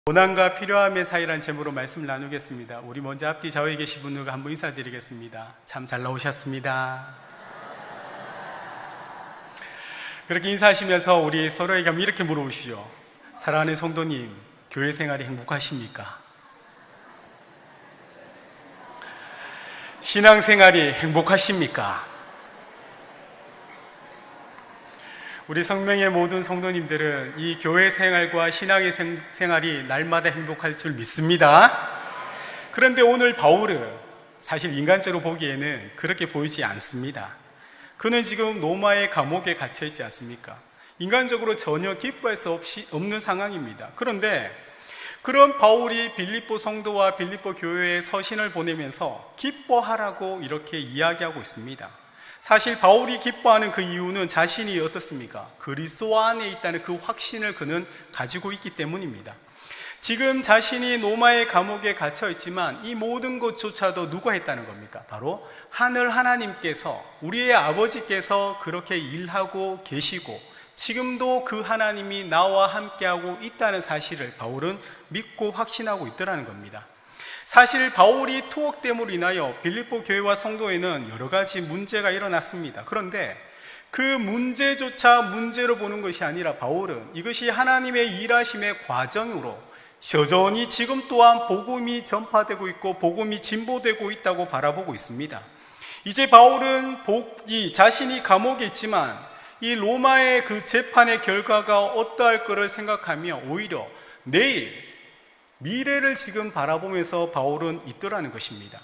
고난과 필요함의 사이라는 제목으로 말씀을 나누겠습니다. 우리 먼저 앞뒤 좌우에 계신 분들과 한번 인사드리겠습니다. 참 잘 나오셨습니다. 그렇게 인사하시면서 우리 서로에게 한번 이렇게 물어보시죠. 사랑하는 성도님, 교회 생활이 행복하십니까? 신앙생활이 행복하십니까? 우리 성명의 모든 성도님들은 이 교회 생활과 신앙의 생활이 날마다 행복할 줄 믿습니다. 그런데 오늘 바울은 사실 인간적으로 보기에는 그렇게 보이지 않습니다. 그는 지금 로마의 감옥에 갇혀 있지 않습니까? 인간적으로 전혀 기뻐할 수 없는 상황입니다. 그런데 그런 바울이 빌립보 성도와 빌립보 교회에 서신을 보내면서 기뻐하라고 이렇게 이야기하고 있습니다. 사실 바울이 기뻐하는 그 이유는 자신이 어떻습니까? 그리스도 안에 있다는 그 확신을 그는 가지고 있기 때문입니다. 지금 자신이 로마의 감옥에 갇혀 있지만 이 모든 것조차도 누가 했다는 겁니까? 바로 하늘 하나님께서, 우리의 아버지께서 그렇게 일하고 계시고 지금도 그 하나님이 나와 함께하고 있다는 사실을 바울은 믿고 확신하고 있더라는 겁니다. 사실 바울이 투옥됨으로 인하여 빌립보 교회와 성도에는 여러 가지 문제가 일어났습니다. 그런데 그 문제조차 문제로 보는 것이 아니라 바울은 이것이 하나님의 일하심의 과정으로 여전히 지금 또한 복음이 전파되고 있고 복음이 진보되고 있다고 바라보고 있습니다. 이제 바울은 자신이 감옥에 있지만 이 로마의 그 재판의 결과가 어떠할 거를 생각하며 오히려 내일 미래를 지금 바라보면서 바울은 있더라는 것입니다.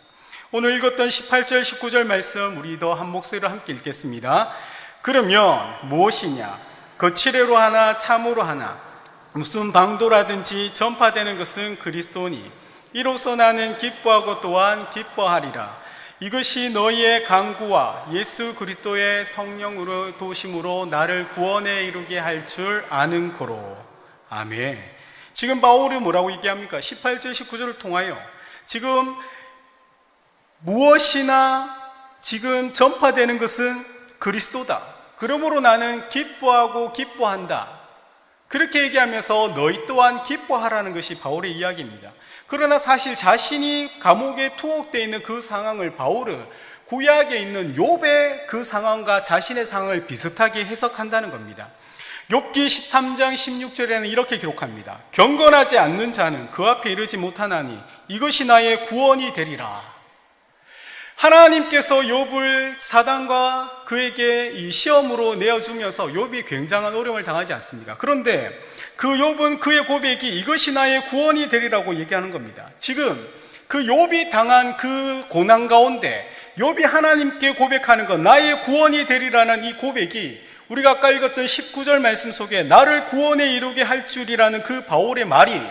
오늘 읽었던 18절 19절 말씀 우리도 한 목소리로 함께 읽겠습니다. 그러면 무엇이냐? 거칠애로 하나 참으로 하나 무슨 방도라든지 전파되는 것은 그리스도니 이로써 나는 기뻐하고 또한 기뻐하리라. 이것이 너희의 강구와 예수 그리스도의 성령으로 도심으로 나를 구원에 이르게 할 줄 아는 거로. 아멘. 지금 바울이 뭐라고 얘기합니까? 18절 19절을 통하여 지금 무엇이나 지금 전파되는 것은 그리스도다. 그러므로 나는 기뻐하고 기뻐한다. 그렇게 얘기하면서 너희 또한 기뻐하라는 것이 바울의 이야기입니다. 그러나 사실 자신이 감옥에 투옥되어 있는 그 상황을 바울은 구약에 있는 욥의 그 상황과 자신의 상황을 비슷하게 해석한다는 겁니다. 욥기 13장 16절에는 이렇게 기록합니다. 경건하지 않는 자는 그 앞에 이르지 못하나니 이것이 나의 구원이 되리라. 하나님께서 욥을 사단과 그에게 이 시험으로 내어주면서 욥이 굉장한 어려움을 당하지 않습니까? 그런데 그 욥은 그의 고백이 이것이 나의 구원이 되리라고 얘기하는 겁니다. 지금 그 욥이 당한 그 고난 가운데 욥이 하나님께 고백하는 것, 나의 구원이 되리라는 이 고백이 우리가 아까 읽었던 19절 말씀 속에 나를 구원에 이르게 할 줄이라는 그 바울의 말이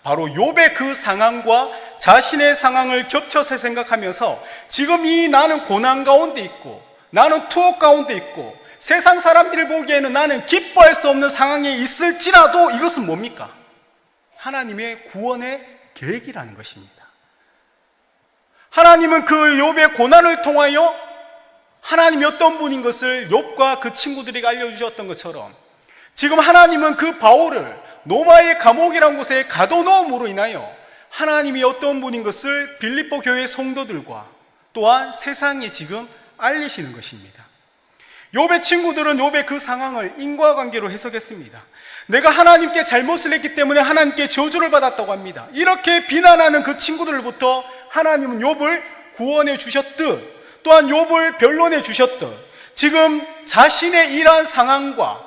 바로 욥의 그 상황과 자신의 상황을 겹쳐서 생각하면서 지금 이 나는 고난 가운데 있고 나는 투옥 가운데 있고 세상 사람들이 보기에는 나는 기뻐할 수 없는 상황에 있을지라도 이것은 뭡니까? 하나님의 구원의 계획이라는 것입니다. 하나님은 그 욥의 고난을 통하여 하나님이 어떤 분인 것을 욥과 그 친구들에게 알려주셨던 것처럼 지금 하나님은 그 바울을 로마의 감옥이라는 곳에 가둬놓음으로 인하여 하나님이 어떤 분인 것을 빌립보 교회 성도들과 또한 세상에 지금 알리시는 것입니다. 욥의 친구들은 욥의 그 상황을 인과관계로 해석했습니다. 내가 하나님께 잘못을 했기 때문에 하나님께 저주를 받았다고 합니다. 이렇게 비난하는 그 친구들로부터 하나님은 욥을 구원해 주셨듯 또한 욥을 변론해 주셨듯 지금 자신의 이러한 상황과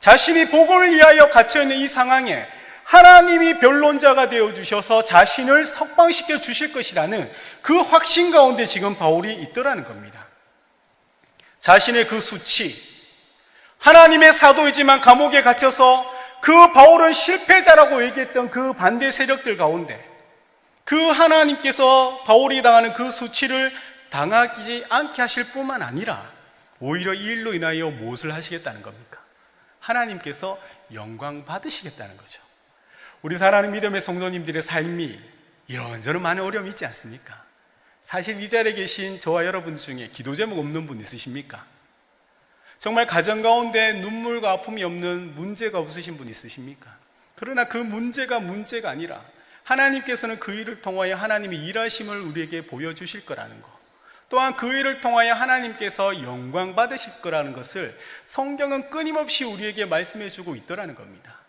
자신이 복음을 위하여 갇혀있는 이 상황에 하나님이 변론자가 되어주셔서 자신을 석방시켜 주실 것이라는 그 확신 가운데 지금 바울이 있더라는 겁니다. 자신의 그 수치, 하나님의 사도이지만 감옥에 갇혀서 그 바울은 실패자라고 얘기했던 그 반대 세력들 가운데 그 하나님께서 바울이 당하는 그 수치를 당하지 않게 하실 뿐만 아니라 오히려 이 일로 인하여 무엇을 하시겠다는 겁니까? 하나님께서 영광 받으시겠다는 거죠. 우리 사랑하는 믿음의 성도님들의 삶이 이런저런 많은 어려움이 있지 않습니까? 사실 이 자리에 계신 저와 여러분 중에 기도 제목 없는 분 있으십니까? 정말 가정 가운데 눈물과 아픔이 없는 문제가 없으신 분 있으십니까? 그러나 그 문제가 아니라 하나님께서는 그 일을 통하여 하나님이 일하심을 우리에게 보여주실 거라는 것, 또한 그 일을 통하여 하나님께서 영광 받으실 거라는 것을 성경은 끊임없이 우리에게 말씀해 주고 있더라는 겁니다.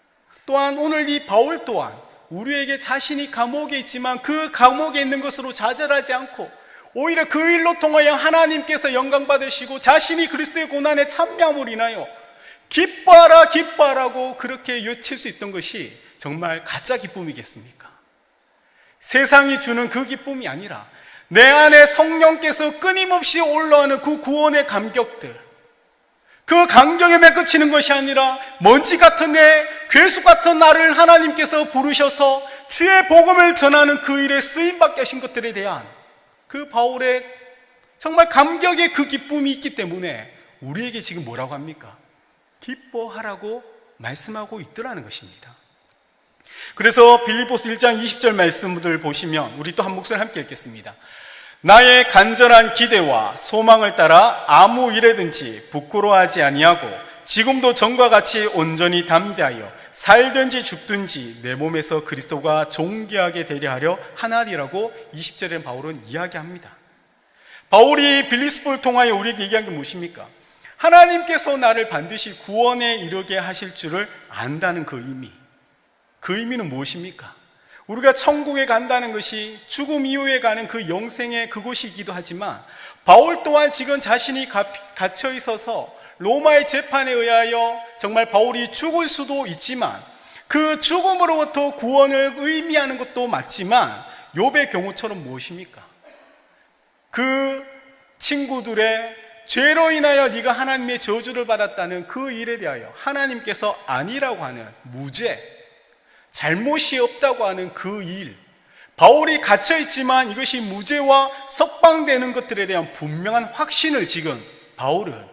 또한 오늘 이 바울 또한 우리에게 자신이 감옥에 있지만 그 감옥에 있는 것으로 좌절하지 않고 오히려 그 일로 통하여 하나님께서 영광 받으시고 자신이 그리스도의 고난에 참여함으로 인하여 기뻐하라 기뻐하라고 그렇게 외칠 수 있던 것이 정말 가짜 기쁨이겠습니까? 세상이 주는 그 기쁨이 아니라 내 안에 성령께서 끊임없이 올라오는 그 구원의 감격들, 그 감격에 그치는 것이 아니라 먼지 같은 내, 괴수 같은 나를 하나님께서 부르셔서 주의 복음을 전하는 그 일에 쓰임받게 하신 것들에 대한 그 바울의 정말 감격의 그 기쁨이 있기 때문에 우리에게 지금 뭐라고 합니까? 기뻐하라고 말씀하고 있더라는 것입니다. 그래서 빌립보서 1장 20절 말씀을 보시면 우리 또 한 목소리 함께 읽겠습니다. 나의 간절한 기대와 소망을 따라 아무 일에든지 부끄러워하지 아니하고 지금도 전과 같이 온전히 담대하여 살든지 죽든지 내 몸에서 그리스도가 존귀하게 되려 하려 하나니라고 20절에 바울은 이야기합니다. 바울이 빌립보를 통하여 우리에게 얘기한 게 무엇입니까? 하나님께서 나를 반드시 구원에 이르게 하실 줄을 안다는 그 의미. 그 의미는 무엇입니까? 우리가 천국에 간다는 것이 죽음 이후에 가는 그 영생의 그곳이기도 하지만 바울 또한 지금 자신이 갇혀 있어서 로마의 재판에 의하여 정말 바울이 죽을 수도 있지만 그 죽음으로부터 구원을 의미하는 것도 맞지만 욥의 경우처럼 무엇입니까? 그 친구들의 죄로 인하여 네가 하나님의 저주를 받았다는 그 일에 대하여 하나님께서 아니라고 하는 무죄, 잘못이 없다고 하는 그 일, 바울이 갇혀있지만 이것이 무죄와 석방되는 것들에 대한 분명한 확신을 지금 바울은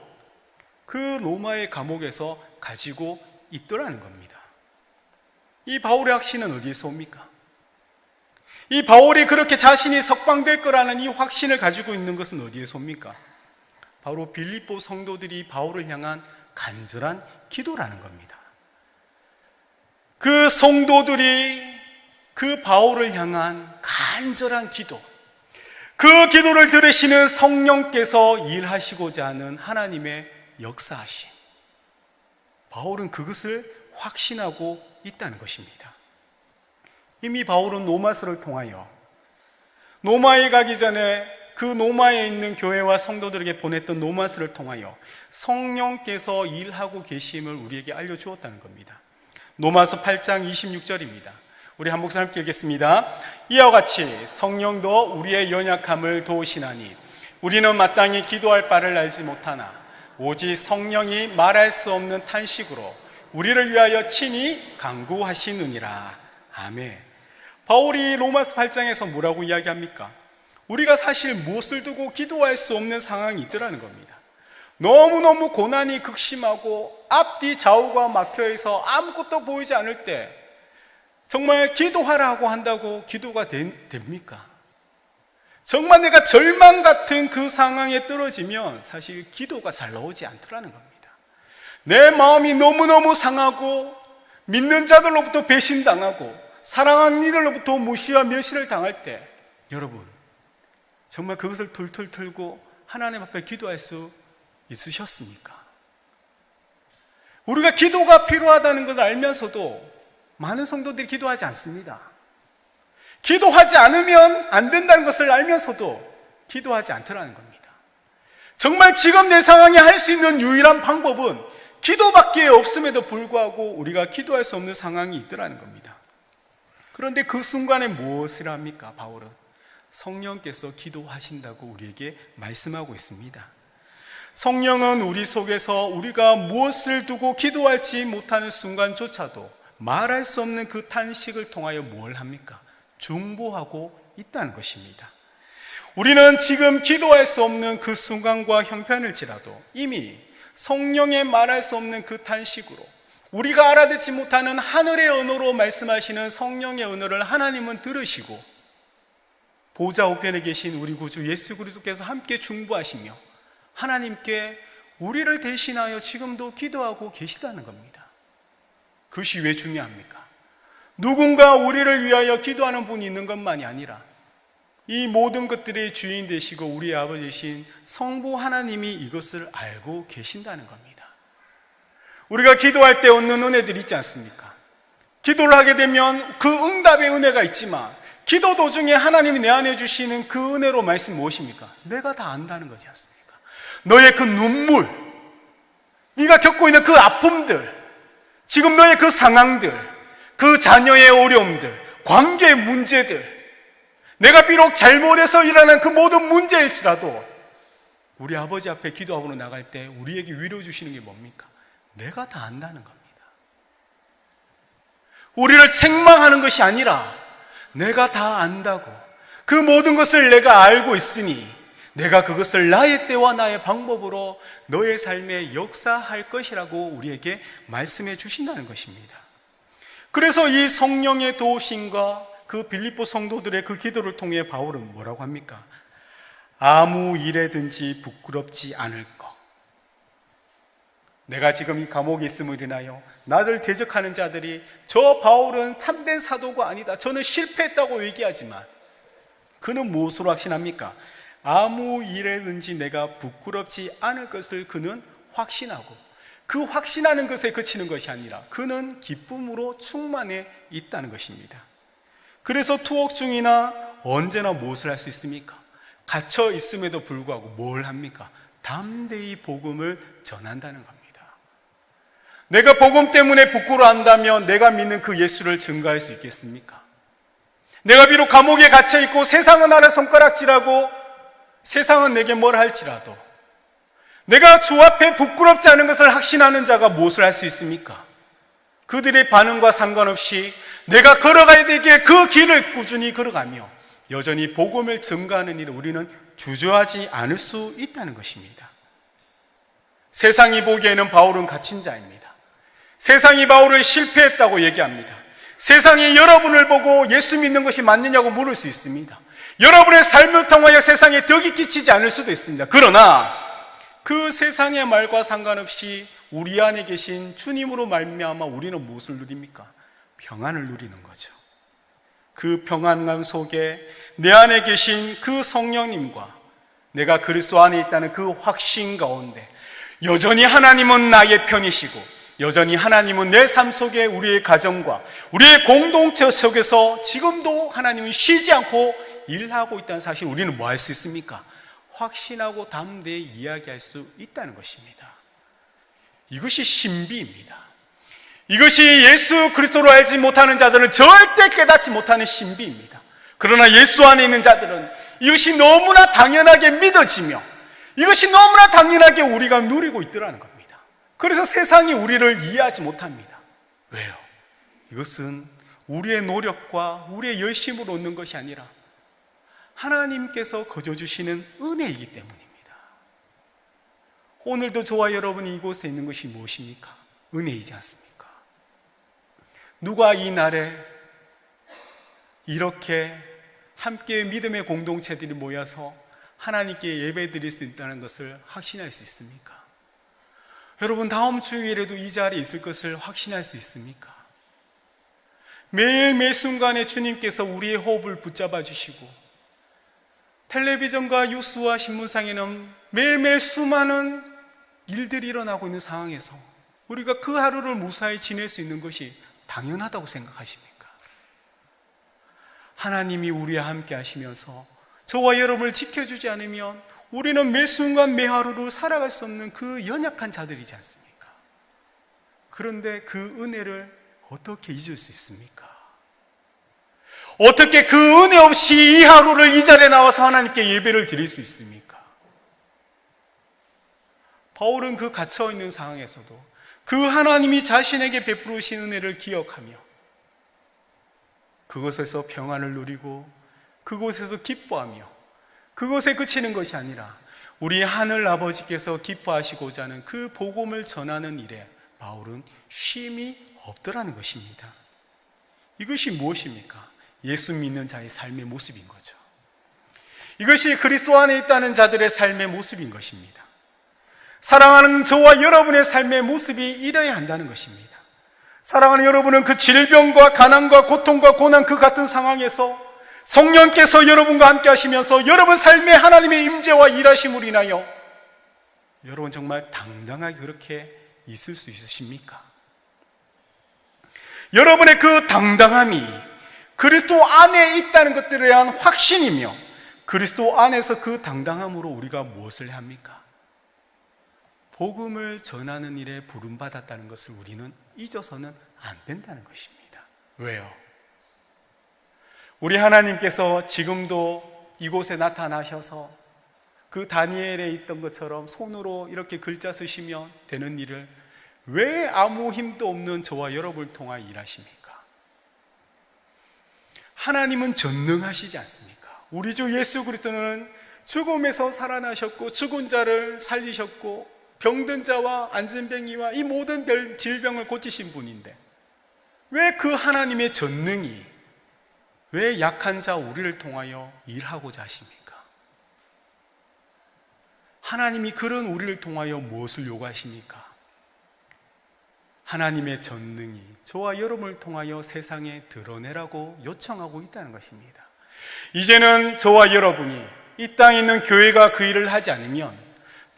그 로마의 감옥에서 가지고 있더라는 겁니다. 이 바울의 확신은 어디에서 옵니까? 이 바울이 그렇게 자신이 석방될 거라는 이 확신을 가지고 있는 것은 어디에서 옵니까? 바로 빌립보 성도들이 바울을 향한 간절한 기도라는 겁니다. 그 성도들이 그 바울을 향한 간절한 기도, 그 기도를 들으시는 성령께서 일하시고자 하는 하나님의 역사하심, 바울은 그것을 확신하고 있다는 것입니다. 이미 바울은 로마서를 통하여 로마에 가기 전에 그 로마에 있는 교회와 성도들에게 보냈던 로마서를 통하여 성령께서 일하고 계심을 우리에게 알려주었다는 겁니다. 로마서 8장 26절입니다. 우리 한 목소리 함께 읽겠습니다. 이와 같이 성령도 우리의 연약함을 도우시나니 우리는 마땅히 기도할 바를 알지 못하나 오직 성령이 말할 수 없는 탄식으로 우리를 위하여 친히 간구하시느니라. 아멘. 바울이 로마서 8장에서 뭐라고 이야기합니까? 우리가 사실 무엇을 두고 기도할 수 없는 상황이 있더라는 겁니다. 너무너무 고난이 극심하고 앞뒤 좌우가 막혀있어 아무것도 보이지 않을 때 정말 기도하라고 한다고 기도가 됩니까? 정말 내가 절망 같은 그 상황에 떨어지면 사실 기도가 잘 나오지 않더라는 겁니다. 내 마음이 너무너무 상하고 믿는 자들로부터 배신당하고 사랑하는 이들로부터 무시와 멸시를 당할 때 여러분 정말 그것을 툴툴 틀고 하나님 앞에 기도할 수 있으셨습니까? 우리가 기도가 필요하다는 것을 알면서도 많은 성도들이 기도하지 않습니다. 기도하지 않으면 안 된다는 것을 알면서도 기도하지 않더라는 겁니다. 정말 지금 내 상황에 할 수 있는 유일한 방법은 기도밖에 없음에도 불구하고 우리가 기도할 수 없는 상황이 있더라는 겁니다. 그런데 그 순간에 무엇을 합니까? 바울은 성령께서 기도하신다고 우리에게 말씀하고 있습니다. 성령은 우리 속에서 우리가 무엇을 두고 기도할지 못하는 순간조차도 말할 수 없는 그 탄식을 통하여 뭘 합니까? 중보하고 있다는 것입니다. 우리는 지금 기도할 수 없는 그 순간과 형편일지라도 이미 성령의 말할 수 없는 그 탄식으로 우리가 알아듣지 못하는 하늘의 언어로 말씀하시는 성령의 언어를 하나님은 들으시고 보좌 우편에 계신 우리 구주 예수 그리스도께서 함께 중보하시며 하나님께 우리를 대신하여 지금도 기도하고 계시다는 겁니다. 그것이 왜 중요합니까? 누군가 우리를 위하여 기도하는 분이 있는 것만이 아니라 이 모든 것들의 주인 되시고 우리 아버지신 성부 하나님이 이것을 알고 계신다는 겁니다. 우리가 기도할 때 얻는 은혜들 있지 않습니까? 기도를 하게 되면 그 응답의 은혜가 있지만 기도 도중에 하나님이 내 안에 주시는 그 은혜로 말씀 무엇입니까? 내가 다 안다는 거지 않습니까? 너의 그 눈물, 네가 겪고 있는 그 아픔들, 지금 너의 그 상황들, 그 자녀의 어려움들, 관계의 문제들, 내가 비록 잘못해서 일어난 그 모든 문제일지라도 우리 아버지 앞에 기도하고 나갈 때 우리에게 위로 주시는 게 뭡니까? 내가 다 안다는 겁니다. 우리를 책망하는 것이 아니라 내가 다 안다고, 그 모든 것을 내가 알고 있으니 내가 그것을 나의 때와 나의 방법으로 너의 삶에 역사할 것이라고 우리에게 말씀해 주신다는 것입니다. 그래서 이 성령의 도우심과 그 빌립보 성도들의 그 기도를 통해 바울은 뭐라고 합니까? 아무 일에든지 부끄럽지 않을 것. 내가 지금 이 감옥에 있음을 인하여 나를 대적하는 자들이 저 바울은 참된 사도가 아니다, 저는 실패했다고 얘기하지만 그는 무엇으로 확신합니까? 아무 일에든지 내가 부끄럽지 않을 것을 그는 확신하고, 그 확신하는 것에 그치는 것이 아니라 그는 기쁨으로 충만해 있다는 것입니다. 그래서 투옥 중이나 언제나 무엇을 할 수 있습니까? 갇혀 있음에도 불구하고 뭘 합니까? 담대히 복음을 전한다는 겁니다. 내가 복음 때문에 부끄러워한다면 내가 믿는 그 예수를 증거할 수 있겠습니까? 내가 비록 감옥에 갇혀 있고 세상은 나를 손가락질하고 세상은 내게 뭘 할지라도 내가 주 앞에 부끄럽지 않은 것을 확신하는 자가 무엇을 할 수 있습니까? 그들의 반응과 상관없이 내가 걸어가야 되기에 그 길을 꾸준히 걸어가며 여전히 복음을 증거하는 일을 우리는 주저하지 않을 수 있다는 것입니다. 세상이 보기에는 바울은 갇힌 자입니다. 세상이 바울을 실패했다고 얘기합니다. 세상이 여러분을 보고 예수 믿는 것이 맞느냐고 물을 수 있습니다. 여러분의 삶을 통하여 세상에 덕이 끼치지 않을 수도 있습니다. 그러나 그 세상의 말과 상관없이 우리 안에 계신 주님으로 말미암아 우리는 무엇을 누립니까? 평안을 누리는 거죠. 그 평안감 속에 내 안에 계신 그 성령님과 내가 그리스도 안에 있다는 그 확신 가운데 여전히 하나님은 나의 편이시고 여전히 하나님은 내 삶 속에 우리의 가정과 우리의 공동체 속에서 지금도 하나님은 쉬지 않고 일하고 있다는 사실, 우리는 뭐 할 수 있습니까? 확신하고 담대히 이야기할 수 있다는 것입니다. 이것이 신비입니다. 이것이 예수 그리스도로 알지 못하는 자들은 절대 깨닫지 못하는 신비입니다. 그러나 예수 안에 있는 자들은 이것이 너무나 당연하게 믿어지며 이것이 너무나 당연하게 우리가 누리고 있더라는 겁니다. 그래서 세상이 우리를 이해하지 못합니다. 왜요? 이것은 우리의 노력과 우리의 열심으로 얻는 것이 아니라 하나님께서 거저 주시는 은혜이기 때문입니다. 오늘도 저와 여러분이 이곳에 있는 것이 무엇입니까? 은혜이지 않습니까? 누가 이 날에 이렇게 함께 믿음의 공동체들이 모여서 하나님께 예배 드릴 수 있다는 것을 확신할 수 있습니까? 여러분, 다음 주일에도 이 자리에 있을 것을 확신할 수 있습니까? 매일 매 순간에 주님께서 우리의 호흡을 붙잡아 주시고 텔레비전과 뉴스와 신문상에는 매일매일 수많은 일들이 일어나고 있는 상황에서 우리가 그 하루를 무사히 지낼 수 있는 것이 당연하다고 생각하십니까? 하나님이 우리와 함께 하시면서 저와 여러분을 지켜주지 않으면 우리는 매 순간 매 하루를 살아갈 수 없는 그 연약한 자들이지 않습니까? 그런데 그 은혜를 어떻게 잊을 수 있습니까? 어떻게 그 은혜 없이 이 하루를 이 자리에 나와서 하나님께 예배를 드릴 수 있습니까? 바울은 그 갇혀있는 상황에서도 그 하나님이 자신에게 베풀으신 은혜를 기억하며 그곳에서 평안을 누리고 그곳에서 기뻐하며 그것에 그치는 것이 아니라 우리 하늘 아버지께서 기뻐하시고자 하는 그 복음을 전하는 일에 바울은 쉼이 없더라는 것입니다. 이것이 무엇입니까? 예수 믿는 자의 삶의 모습인 거죠. 이것이 그리스도 안에 있다는 자들의 삶의 모습인 것입니다. 사랑하는 저와 여러분의 삶의 모습이 이래야 한다는 것입니다. 사랑하는 여러분은 그 질병과 가난과 고통과 고난 그 같은 상황에서 성령께서 여러분과 함께 하시면서 여러분 삶에 하나님의 임재와 일하심으로 인하여 여러분 정말 당당하게 그렇게 있을 수 있으십니까? 여러분의 그 당당함이 그리스도 안에 있다는 것들에 대한 확신이며 그리스도 안에서 그 당당함으로 우리가 무엇을 합니까? 복음을 전하는 일에 부름받았다는 것을 우리는 잊어서는 안 된다는 것입니다. 왜요? 우리 하나님께서 지금도 이곳에 나타나셔서 그 다니엘에 있던 것처럼 손으로 이렇게 글자 쓰시면 되는 일을 왜 아무 힘도 없는 저와 여러분을 통하여 일하십니까? 하나님은 전능하시지 않습니까? 우리 주 예수 그리스도는 죽음에서 살아나셨고 죽은 자를 살리셨고 병든 자와 안진뱅이와 이 모든 질병을 고치신 분인데 왜 그 하나님의 전능이 왜 약한 자 우리를 통하여 일하고자 하십니까? 하나님이 그런 우리를 통하여 무엇을 요구하십니까? 하나님의 전능이 저와 여러분을 통하여 세상에 드러내라고 요청하고 있다는 것입니다. 이제는 저와 여러분이 이 땅에 있는 교회가 그 일을 하지 않으면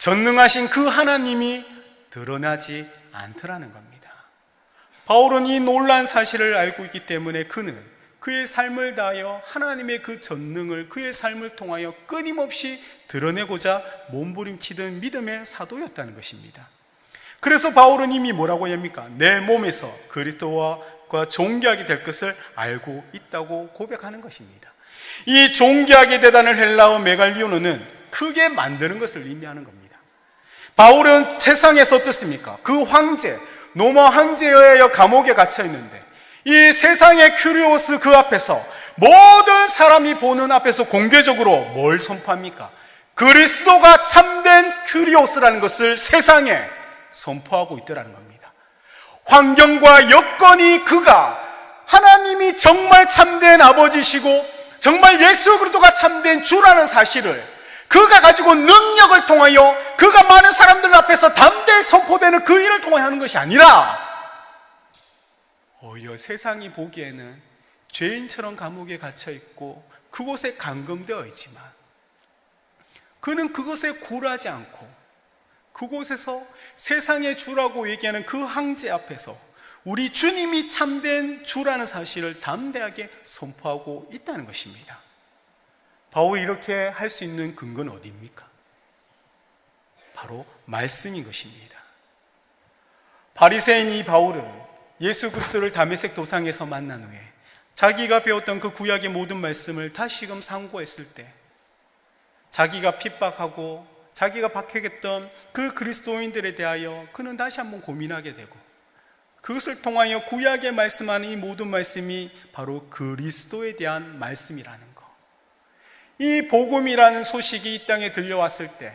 전능하신 그 하나님이 드러나지 않더라는 겁니다. 바울은 이 놀라운 사실을 알고 있기 때문에 그는 그의 삶을 다하여 하나님의 그 전능을 그의 삶을 통하여 끊임없이 드러내고자 몸부림치던 믿음의 사도였다는 것입니다. 그래서 바울은 이미 뭐라고 합니까? 내 몸에서 그리스도와 존귀하게 될 것을 알고 있다고 고백하는 것입니다. 이 존귀하게 되다는 헬라어 메갈리오노는 크게 만드는 것을 의미하는 겁니다. 바울은 세상에서 어떻습니까? 그 황제, 로마 황제에 의하여 감옥에 갇혀 있는데 이 세상의 큐리오스 그 앞에서 모든 사람이 보는 앞에서 공개적으로 뭘 선포합니까? 그리스도가 참된 큐리오스라는 것을 세상에 선포하고 있더라는 겁니다. 환경과 여건이 그가 하나님이 정말 참된 아버지시고 정말 예수 그리스도가 참된 주라는 사실을 그가 가지고 능력을 통하여 그가 많은 사람들 앞에서 담대히 선포되는 그 일을 통하여 하는 것이 아니라 오히려 세상이 보기에는 죄인처럼 감옥에 갇혀 있고 그곳에 감금되어 있지만 그는 그것에 굴하지 않고 그곳에서 세상의 주라고 얘기하는 그 황제 앞에서 우리 주님이 참된 주라는 사실을 담대하게 선포하고 있다는 것입니다. 바울이 이렇게 할 수 있는 근거는 어디입니까? 바로 말씀인 것입니다. 바리새인 이 바울은 예수 그리스도를 다메섹 도상에서 만난 후에 자기가 배웠던 그 구약의 모든 말씀을 다시금 상고했을 때 자기가 핍박하고 자기가 박해했던 그 그리스도인들에 대하여 그는 다시 한번 고민하게 되고 그것을 통하여 구약에 말씀하는 이 모든 말씀이 바로 그리스도에 대한 말씀이라는 것. 이 복음이라는 소식이 이 땅에 들려왔을 때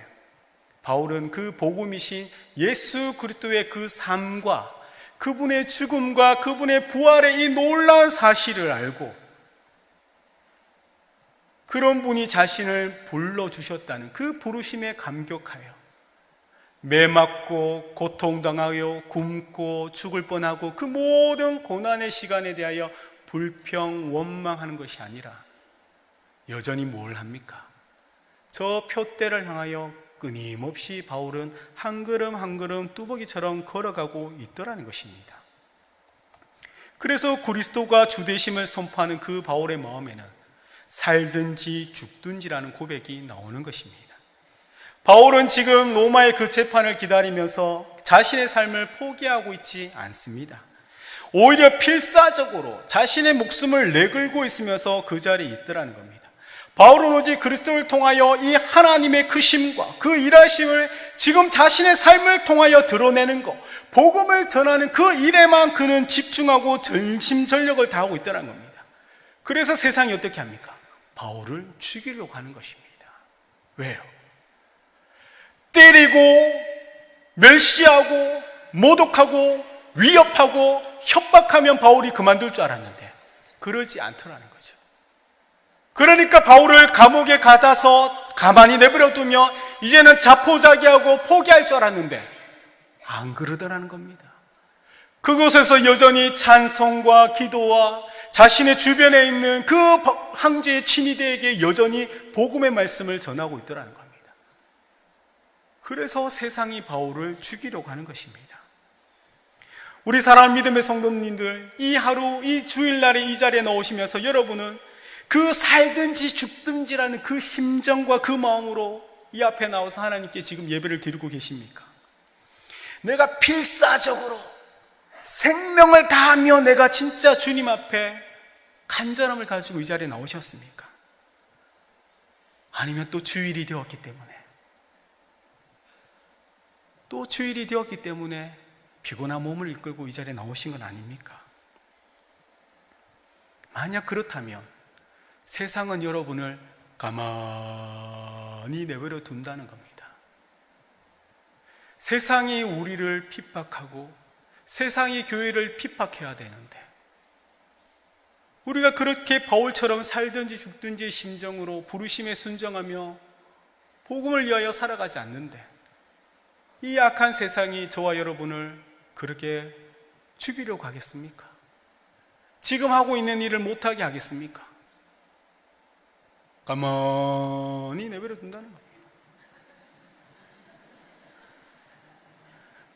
바울은 그 복음이신 예수 그리스도의 그 삶과 그분의 죽음과 그분의 부활의 이 놀라운 사실을 알고 그런 분이 자신을 불러주셨다는 그 부르심에 감격하여 매맞고 고통당하여 굶고 죽을 뻔하고 그 모든 고난의 시간에 대하여 불평 원망하는 것이 아니라 여전히 뭘 합니까? 저 표대를 향하여 끊임없이 바울은 한 걸음 한 걸음 뚜벅이처럼 걸어가고 있더라는 것입니다. 그래서 그리스도가 주되심을 선포하는 그 바울의 마음에는 살든지 죽든지라는 고백이 나오는 것입니다. 바울은 지금 로마의 그 재판을 기다리면서 자신의 삶을 포기하고 있지 않습니다. 오히려 필사적으로 자신의 목숨을 내걸고 있으면서 그 자리에 있더라는 겁니다. 바울은 오직 그리스도를 통하여 이 하나님의 크심과 그 일하심을 지금 자신의 삶을 통하여 드러내는 것, 복음을 전하는 그 일에만 그는 집중하고 전심전력을 다하고 있다는 겁니다. 그래서 세상이 어떻게 합니까? 바울을 죽이려고 하는 것입니다. 왜요? 때리고 멸시하고 모독하고 위협하고 협박하면 바울이 그만둘 줄 알았는데 그러지 않더라는 거죠. 그러니까 바울을 감옥에 가둬서 가만히 내버려 두며 이제는 자포자기하고 포기할 줄 알았는데 안 그러더라는 겁니다. 그곳에서 여전히 찬송과 기도와 자신의 주변에 있는 그 황제의 친위대에게 여전히 복음의 말씀을 전하고 있더라는 겁니다. 그래서 세상이 바울을 죽이려고 하는 것입니다. 우리 사랑하는 믿음의 성도님들, 이 하루, 이 주일날에 이 자리에 나오시면서 여러분은 그 살든지 죽든지라는 그 심정과 그 마음으로 이 앞에 나와서 하나님께 지금 예배를 드리고 계십니까? 내가 필사적으로 생명을 다하며 내가 진짜 주님 앞에 간절함을 가지고 이 자리에 나오셨습니까? 아니면 또 주일이 되었기 때문에 피곤한 몸을 이끌고 이 자리에 나오신 건 아닙니까? 만약 그렇다면 세상은 여러분을 가만히 내버려 둔다는 겁니다. 세상이 우리를 핍박하고 세상이 교회를 핍박해야 되는데 우리가 그렇게 바울처럼 살든지 죽든지 심정으로 부르심에 순종하며 복음을 위하여 살아가지 않는데 이 악한 세상이 저와 여러분을 그렇게 죽이려고 하겠습니까? 지금 하고 있는 일을 못하게 하겠습니까? 가만히 내버려 둔다는 겁니다.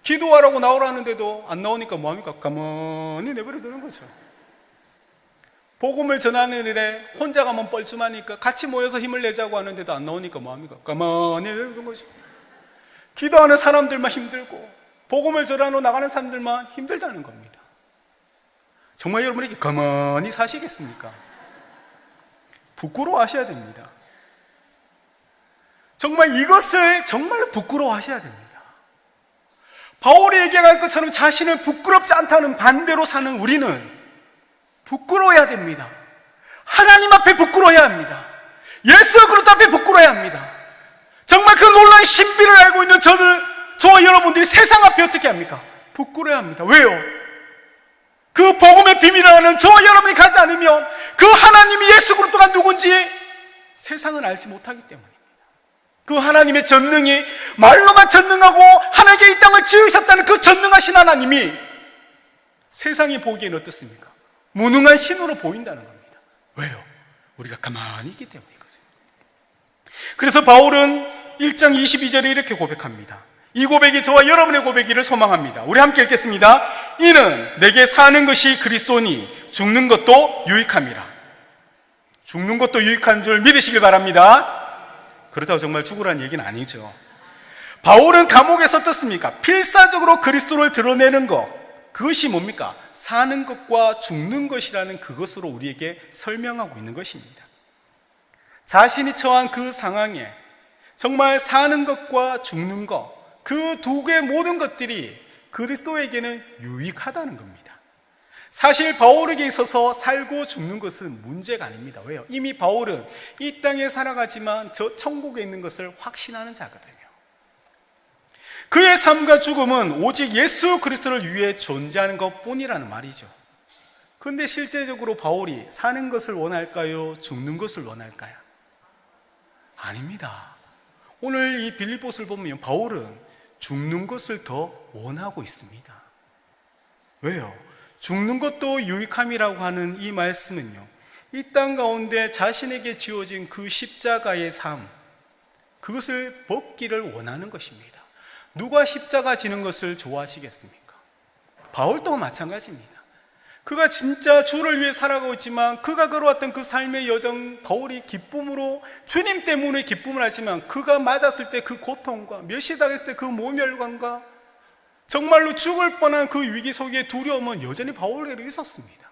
기도하라고 나오라는데도 안 나오니까 뭐합니까? 가만히 내버려 두는 거죠. 복음을 전하는 일에 혼자 가면 뻘쭘하니까 같이 모여서 힘을 내자고 하는데도 안 나오니까 뭐합니까? 가만히 내버려 두는 거죠. 기도하는 사람들만 힘들고 복음을 전하러 나가는 사람들만 힘들다는 겁니다. 정말 여러분에게 가만히 사시겠습니까? 부끄러워하셔야 됩니다. 정말 이것을 정말로 부끄러워하셔야 됩니다. 바울이 얘기한 것처럼 자신을 부끄럽지 않다는 반대로 사는 우리는 부끄러워야 됩니다. 하나님 앞에 부끄러워야 합니다. 예수 그리스도 앞에 부끄러워야 합니다. 정말 그 놀라운 신비를 알고 있는 저와 여러분들이 세상 앞에 어떻게 합니까? 부끄러워야 합니다. 왜요? 그 복음의 비밀을 아는 저와 여러분이 가지 않으면 그 하나님이 예수 그리스도가 누군지 세상은 알지 못하기 때문입니다. 그 하나님의 전능이 말로만 전능하고 하나님께 이 땅을 지으셨다는 그 전능하신 하나님이 세상이 보기엔 어떻습니까? 무능한 신으로 보인다는 겁니다. 왜요? 우리가 가만히 있기 때문이거든요. 그래서 바울은 1장 22절에 이렇게 고백합니다. 이 고백이 저와 여러분의 고백이를 소망합니다. 우리 함께 읽겠습니다. 이는 내게 사는 것이 그리스도니 죽는 것도 유익함이라. 죽는 것도 유익한 줄 믿으시길 바랍니다. 그렇다고 정말 죽으라는 얘기는 아니죠. 바울은 감옥에서 어떻습니까? 필사적으로 그리스도를 드러내는 것, 그것이 뭡니까? 사는 것과 죽는 것이라는 그것으로 우리에게 설명하고 있는 것입니다. 자신이 처한 그 상황에 정말 사는 것과 죽는 것, 그 두 개의 모든 것들이 그리스도에게는 유익하다는 겁니다. 사실 바울에게 있어서 살고 죽는 것은 문제가 아닙니다. 왜요? 이미 바울은 이 땅에 살아가지만 저 천국에 있는 것을 확신하는 자거든요. 그의 삶과 죽음은 오직 예수 그리스도를 위해 존재하는 것뿐이라는 말이죠. 그런데 실제적으로 바울이 사는 것을 원할까요? 죽는 것을 원할까요? 아닙니다. 오늘 이 빌립보서를 보면 바울은 죽는 것을 더 원하고 있습니다. 왜요? 죽는 것도 유익함이라고 하는 이 말씀은요, 이 땅 가운데 자신에게 지어진 그 십자가의 삶, 그것을 벗기를 원하는 것입니다. 누가 십자가 지는 것을 좋아하시겠습니까? 바울도 마찬가지입니다. 그가 진짜 주를 위해 살아가고 있지만 그가 걸어왔던 그 삶의 여정, 바울이 기쁨으로 주님 때문에 기쁨을 하지만 그가 맞았을 때 그 고통과 멸시당했을 때 그 모멸감과 정말로 죽을 뻔한 그 위기 속의 두려움은 여전히 바울에게 있었습니다.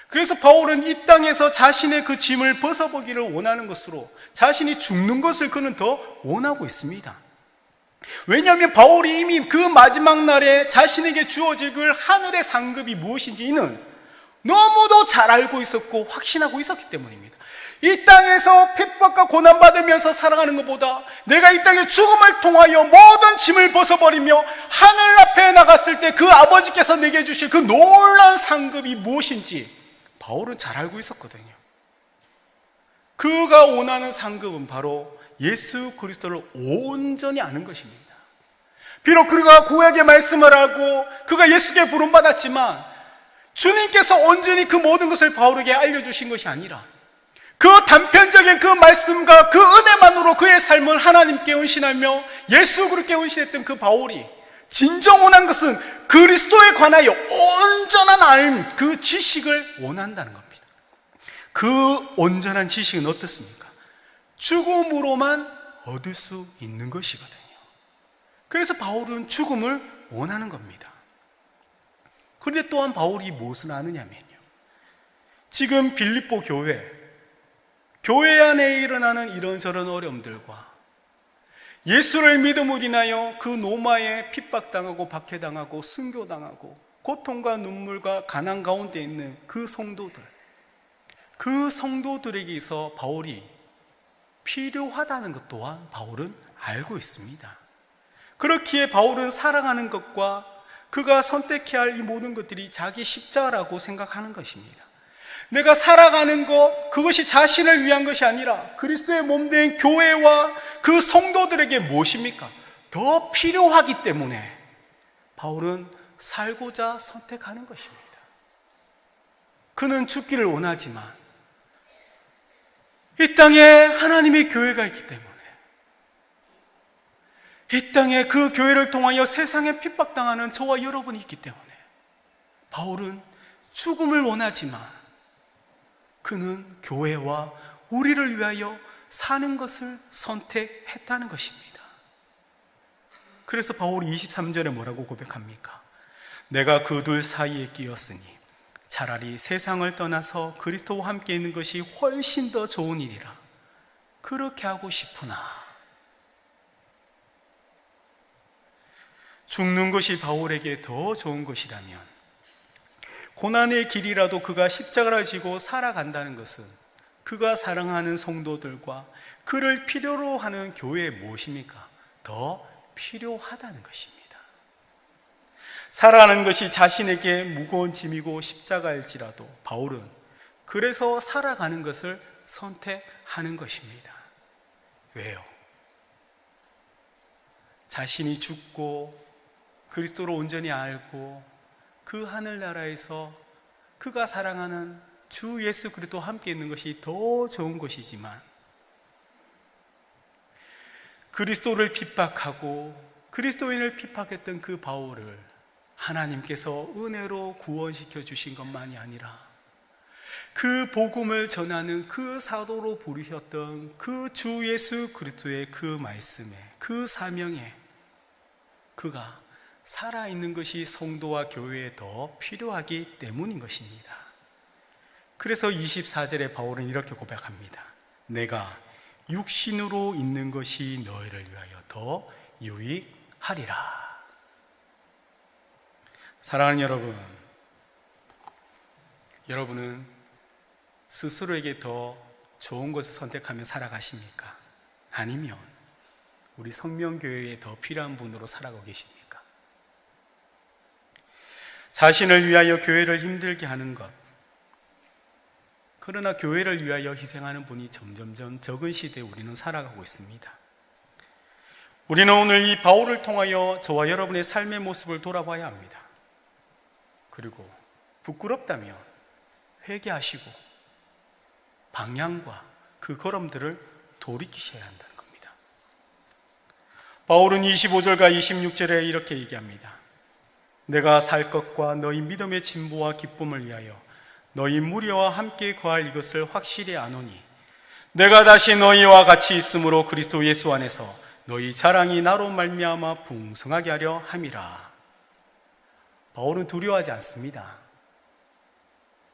그래서 바울은 이 땅에서 자신의 그 짐을 벗어보기를 원하는 것으로 자신이 죽는 것을 그는 더 원하고 있습니다. 왜냐하면 바울이 이미 그 마지막 날에 자신에게 주어질 그 하늘의 상급이 무엇인지 이는 너무도 잘 알고 있었고 확신하고 있었기 때문입니다. 이 땅에서 핍박과 고난받으면서 살아가는 것보다 내가 이 땅의 죽음을 통하여 모든 짐을 벗어버리며 하늘 앞에 나갔을 때 그 아버지께서 내게 주실 그 놀라운 상급이 무엇인지 바울은 잘 알고 있었거든요. 그가 원하는 상급은 바로 예수 그리스도를 온전히 아는 것입니다. 비록 그가 구약의 말씀을 알고 그가 예수께 부름받았지만 주님께서 온전히 그 모든 것을 바울에게 알려주신 것이 아니라 그 단편적인 그 말씀과 그 은혜만으로 그의 삶을 하나님께 헌신하며 예수 그리스도께 헌신했던 그 바울이 진정 원한 것은 그리스도에 관하여 온전한 알, 그 지식을 원한다는 겁니다. 그 온전한 지식은 어떻습니까? 죽음으로만 얻을 수 있는 것이거든요. 그래서 바울은 죽음을 원하는 겁니다. 그런데 또한 바울이 무엇을 아느냐면요, 지금 빌립보 교회 안에 일어나는 이런저런 어려움들과 예수를 믿음으로 인하여 그 노마에 핍박당하고 박해당하고 순교당하고 고통과 눈물과 가난 가운데 있는 그 성도들에게서 바울이 필요하다는 것 또한 바울은 알고 있습니다. 그렇기에 바울은 살아가는 것과 그가 선택해야 할 이 모든 것들이 자기 십자가라고 생각하는 것입니다. 내가 살아가는 것, 그것이 자신을 위한 것이 아니라 그리스도의 몸된 교회와 그 성도들에게 무엇입니까? 더 필요하기 때문에 바울은 살고자 선택하는 것입니다. 그는 죽기를 원하지만 이 땅에 하나님의 교회가 있기 때문에, 이 땅에 그 교회를 통하여 세상에 핍박당하는 저와 여러분이 있기 때문에 바울은 죽음을 원하지만 그는 교회와 우리를 위하여 사는 것을 선택했다는 것입니다. 그래서 바울이 23절에 뭐라고 고백합니까? 내가 그 둘 사이에 끼었으니 차라리 세상을 떠나서 그리스도와 함께 있는 것이 훨씬 더 좋은 일이라 그렇게 하고 싶으나, 죽는 것이 바울에게 더 좋은 것이라면 고난의 길이라도 그가 십자가를 지고 살아간다는 것은 그가 사랑하는 성도들과 그를 필요로 하는 교회에 무엇입니까? 더 필요하다는 것입니다. 살아가는 것이 자신에게 무거운 짐이고 십자가일지라도 바울은 그래서 살아가는 것을 선택하는 것입니다. 왜요? 자신이 죽고 그리스도를 온전히 알고 그 하늘나라에서 그가 사랑하는 주 예수 그리스도와 함께 있는 것이 더 좋은 것이지만, 그리스도를 핍박하고 그리스도인을 핍박했던 그 바울을 하나님께서 은혜로 구원시켜 주신 것만이 아니라 그 복음을 전하는 그 사도로 부르셨던 그 주 예수 그리스도의 그 말씀에, 그 사명에 그가 살아있는 것이 성도와 교회에 더 필요하기 때문인 것입니다. 그래서 24절에 바울은 이렇게 고백합니다. 내가 육신으로 있는 것이 너희를 위하여 더 유익하리라. 사랑하는 여러분, 여러분은 스스로에게 더 좋은 것을 선택하며 살아가십니까? 아니면 우리 성명교회에 더 필요한 분으로 살아가고 계십니까? 자신을 위하여 교회를 힘들게 하는 것, 그러나 교회를 위하여 희생하는 분이 점점점 적은 시대에 우리는 살아가고 있습니다. 우리는 오늘 이 바울을 통하여 저와 여러분의 삶의 모습을 돌아봐야 합니다. 그리고 부끄럽다면 회개하시고 방향과 그 걸음들을 돌이키셔야 한다는 겁니다. 바울은 25절과 26절에 이렇게 얘기합니다. 내가 살 것과 너희 믿음의 진보와 기쁨을 위하여 너희 무리와 함께 거할 이것을 확실히 아노니 내가 다시 너희와 같이 있으므로 그리스도 예수 안에서 너희 자랑이 나로 말미암아 풍성하게 하려 함이라. 바울은 두려워하지 않습니다.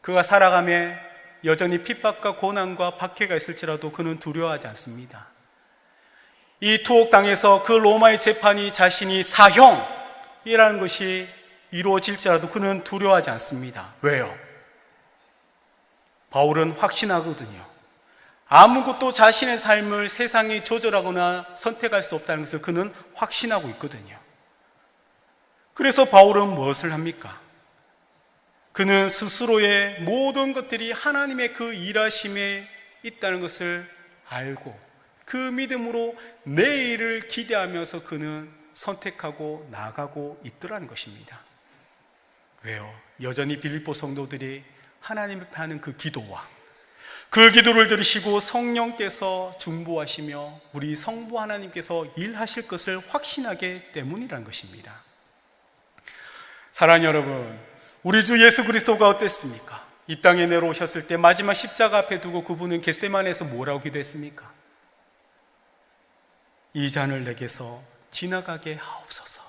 그가 살아가며 여전히 핍박과 고난과 박해가 있을지라도 그는 두려워하지 않습니다. 이 투옥 땅에서 그 로마의 재판이 자신이 사형이라는 것이 이루어질지라도 그는 두려워하지 않습니다. 왜요? 바울은 확신하거든요. 아무것도 자신의 삶을 세상이 조절하거나 선택할 수 없다는 것을 그는 확신하고 있거든요. 그래서 바울은 무엇을 합니까? 그는 스스로의 모든 것들이 하나님의 그 일하심에 있다는 것을 알고 그 믿음으로 내일을 기대하면서 그는 선택하고 나아가고 있더라는 것입니다. 왜요? 여전히 빌립보 성도들이 하나님 앞에 하는 그 기도와 그 기도를 들으시고 성령께서 중보하시며 우리 성부 하나님께서 일하실 것을 확신하기 때문이라는 것입니다. 사랑하는 여러분, 우리 주 예수 그리스도가 어땠습니까? 이 땅에 내려오셨을 때 마지막 십자가 앞에 두고 그분은 겟세마네에서 뭐라고 기도했습니까? 이 잔을 내게서 지나가게 하옵소서.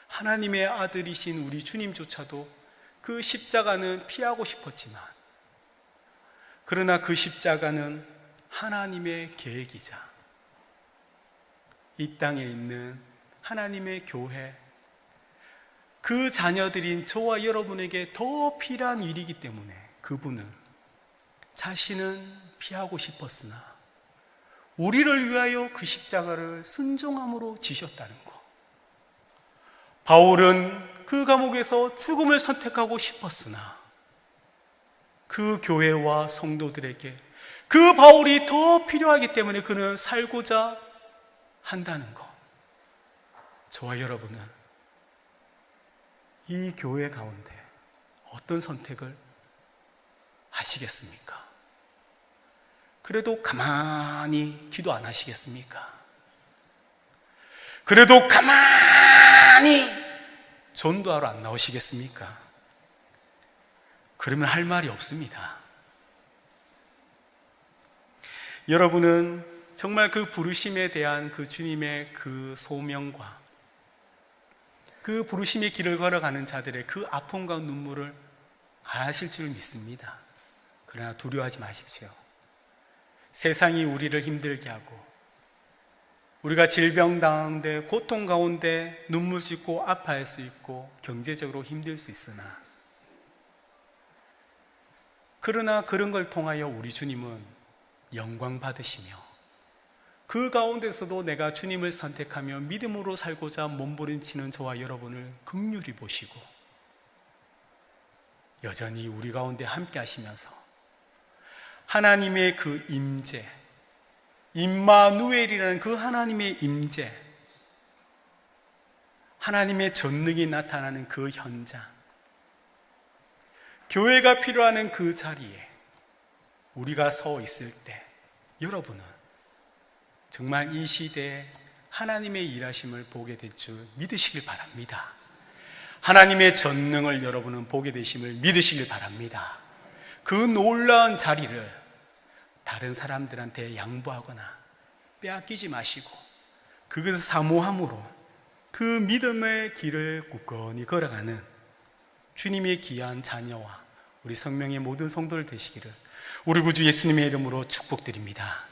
하나님의 아들이신 우리 주님조차도 그 십자가는 피하고 싶었지만, 그러나 그 십자가는 하나님의 계획이자 이 땅에 있는 하나님의 교회, 그 자녀들인 저와 여러분에게 더 필요한 일이기 때문에 그분은 자신은 피하고 싶었으나 우리를 위하여 그 십자가를 순종함으로 지셨다는 것. 바울은 그 감옥에서 죽음을 선택하고 싶었으나 그 교회와 성도들에게 그 바울이 더 필요하기 때문에 그는 살고자 한다는 것. 저와 여러분은 이 교회 가운데 어떤 선택을 하시겠습니까? 그래도 가만히 기도 안 하시겠습니까? 그래도 가만히 전도하러 안 나오시겠습니까? 그러면 할 말이 없습니다. 여러분은 정말 그 부르심에 대한 그 주님의 그 소명과 그 부르심의 길을 걸어가는 자들의 그 아픔과 눈물을 아실 줄 믿습니다. 그러나 두려워하지 마십시오. 세상이 우리를 힘들게 하고 우리가 질병당한데 고통 가운데 눈물 짓고 아파할 수 있고 경제적으로 힘들 수 있으나, 그러나 그런 걸 통하여 우리 주님은 영광 받으시며 그 가운데서도 내가 주님을 선택하며 믿음으로 살고자 몸부림치는 저와 여러분을 긍휼히 보시고 여전히 우리 가운데 함께 하시면서 하나님의 그 임재, 임마누엘이라는 그 하나님의 임재, 하나님의 전능이 나타나는 그 현장, 교회가 필요한 그 자리에 우리가 서 있을 때 여러분은 정말 이 시대에 하나님의 일하심을 보게 될 줄 믿으시길 바랍니다. 하나님의 전능을 여러분은 보게 되심을 믿으시길 바랍니다. 그 놀라운 자리를 다른 사람들한테 양보하거나 빼앗기지 마시고 그것을 사모함으로 그 믿음의 길을 굳건히 걸어가는 주님의 귀한 자녀와 우리 성명의 모든 성도들 되시기를 우리 구주 예수님의 이름으로 축복드립니다.